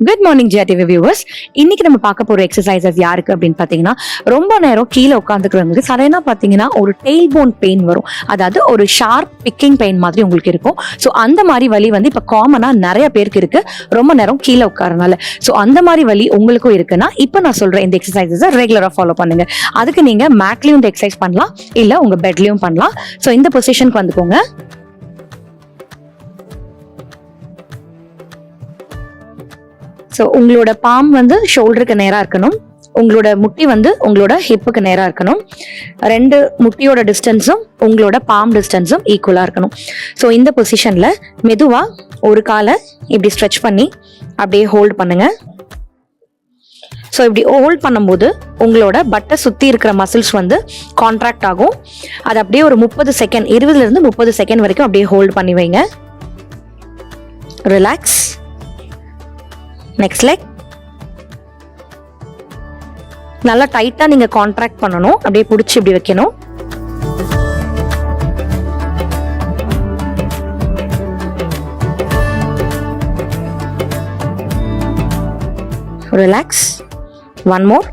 Good morning ஜிஆர்டிவி viewers. இன்னைக்கு நம்ம பார்க்க போற எக்ஸசைசஸ் யாருக்கு அப்படின்னு பாத்தீங்கன்னா, ரொம்ப நேரம் கீழே உட்காந்துக்கிறவங்களுக்கு சடனா பாத்தீங்கன்னா ஒரு டெயில் போன் பெயின் வரும். அதாவது ஒரு ஷார்ப் பிக்கிங் பெயின் மாதிரி உங்களுக்கு இருக்கும். ஸோ அந்த மாதிரி வலி வந்து இப்ப காமனா நிறைய பேருக்கு இருக்கு, ரொம்ப நேரம் கீழே உட்காரனால. ஸோ அந்த மாதிரி வலி உங்களுக்கும் இருக்குன்னா இப்ப நான் சொல்றேன் இந்த எக்ஸசைசஸை ரெகுலரா ஃபாலோ பண்ணுங்க. அதுக்கு நீங்க மேட்லயும் இந்த எக்ஸசைஸ் பண்ணலாம், இல்ல உங்க பெட்லயும் பண்ணலாம். ஸோ இந்த பொசிஷனுக்கு வந்துக்கோங்க. ஸோ உங்களோட பாம் வந்து ஷோல்டருக்கு நேராக இருக்கணும், உங்களோட முட்டி வந்து உங்களோட ஹிப்புக்கு நேராக இருக்கணும், ரெண்டு முட்டியோட டிஸ்டன்ஸும் உங்களோட பாம் டிஸ்டன்ஸும் ஈக்குவலாக இருக்கணும். ஸோ இந்த பொசிஷனில் மெதுவாக ஒரு காலை இப்படி ஸ்ட்ரெச் பண்ணி அப்படியே ஹோல்ட் பண்ணுங்க. ஸோ இப்படி ஹோல்ட் பண்ணும்போது உங்களோட பட்டை சுற்றி இருக்கிற மசில்ஸ் வந்து கான்ட்ராக்ட் ஆகும். அது அப்படியே ஒரு 30 செகண்ட், 20லேருந்து 30 செகண்ட் வரைக்கும் அப்படியே ஹோல்ட் பண்ணி வைங்க. ரிலாக்ஸ். Next leg. நல்லா டைட்டா நீங்க கான்ட்ராக்ட் பண்ணணும், அப்படியே பிடிச்சி இப்படி வைக்கணும். Relax. One more.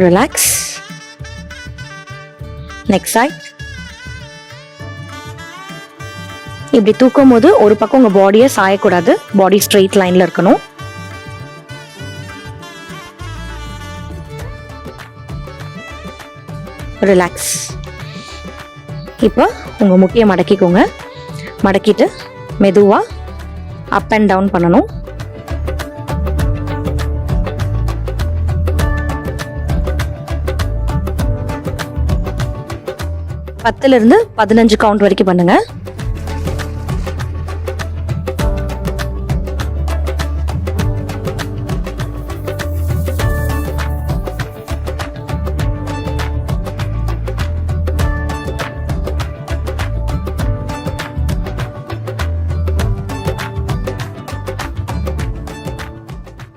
Relax. Next side. இப்படி தூக்கும் போது ஒரு பக்கம் உங்க பாடியை சாயக்கூடாது, பாடி ஸ்ட்ரெயிட் லைன்ல இருக்கணும். ரிலாக்ஸ். இப்போ உங்க முட்டியை மடக்கிக்கோங்க. மடக்கிட்டு மெதுவா அப் அண்ட் டவுன் பண்ணணும். பத்துல இருந்து 15 கவுண்ட் வரைக்கும் பண்ணுங்க.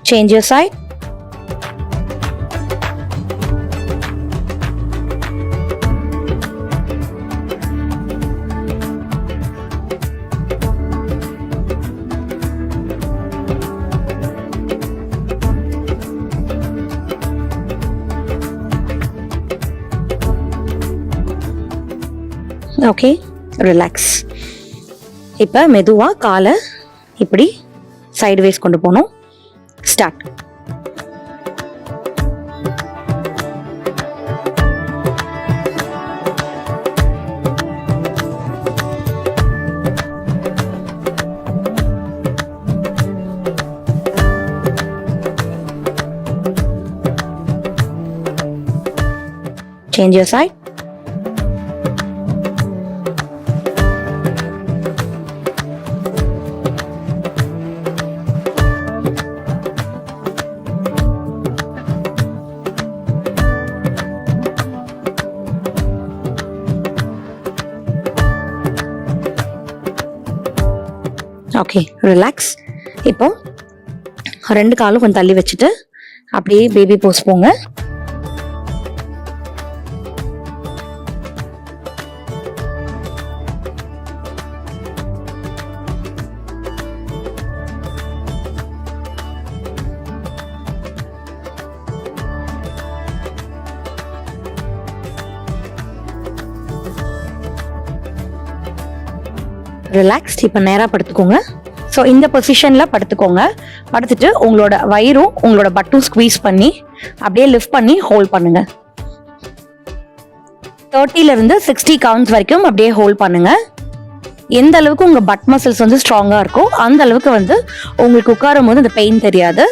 Change your side. Okay, relax. இப்போ மெதுவாக காலை இப்படி சைடு வேஸ் கொண்டு போகணும். Start. Change your side. Okay, relax. இப்போ ரெண்டு காலும் கொஞ்சம் தள்ளி வச்சுட்டு அப்படியே பேபி போஸ் போங்க. ரிலாக்ஸ்ட். இப்போ நேராக படுத்துக்கோங்க. ஸோ இந்த பொசிஷனில் படுத்துக்கோங்க. படுத்துட்டு உங்களோட வயிறும் உங்களோட பட்டும் ஸ்குவீஸ் பண்ணி அப்படியே லிஃப்ட் பண்ணி ஹோல்ட் பண்ணுங்க. 30லேருந்து 60 கவுண்ட்ஸ் வரைக்கும் அப்படியே ஹோல்ட் பண்ணுங்க. எந்த அளவுக்கு உங்க பட் மசில்ஸ் வந்து ஸ்ட்ராங்கா இருக்கோ அந்த அளவுக்கு வந்து உங்களுக்கு உட்காரும் போது அந்த பெயின் தெரியாது.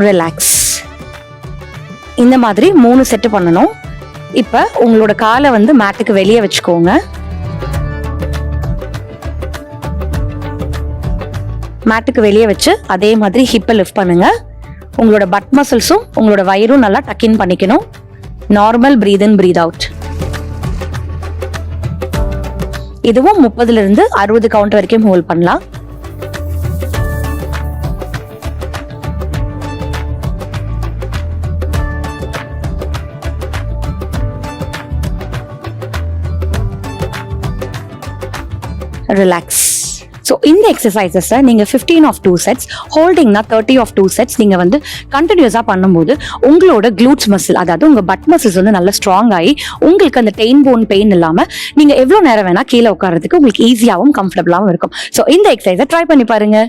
ரிலாக்ஸ். இந்த மாதிரி 3 செட்டு பண்ணணும். இப்ப உங்களோட காலை வந்து மேட்டுக்கு வெளியே வச்சுக்கோங்க. மேட்டுக்கு வெளியே வச்சு அதே மாதிரி ஹிப்பை லிஃப்ட் பண்ணுங்க. உங்களோட பட் மசில்ஸும் உங்களோட வயிறும் நல்லா டக்கின் பண்ணிக்கணும். நார்மல் பிரீத் இன் பிரீத் அவுட். இதுவும் 30 இருந்து 60 கவுண்ட் வரைக்கும் ஹோல்ட் பண்ணலாம். ரிலாக்ஸ். ஸோ இந்த எக்ஸசைசஸை நீங்கள் 15 ஆஃப் 2 செட்ஸ், ஹோல்டிங்னா 30 ஆஃப் 2 செட்ஸ் நீங்கள் வந்து கண்டினியூஸாக பண்ணும்போது உங்களோட க்ளூட்ஸ் மசில், அதாவது உங்கள் பட் மசில்ஸ் வந்து நல்லா ஸ்ட்ராங் ஆகி உங்களுக்கு அந்த டெயின் போன் பெயின் இல்லாமல் நீங்கள் எவ்வளோ நேரம் வேணால் கீழே உட்காரதுக்கு உங்களுக்கு ஈஸியாகவும் கம்ஃபர்டபுளாகவும் இருக்கும். ஸோ இந்த எக்ஸசைஸை ட்ரை பண்ணி பாருங்க.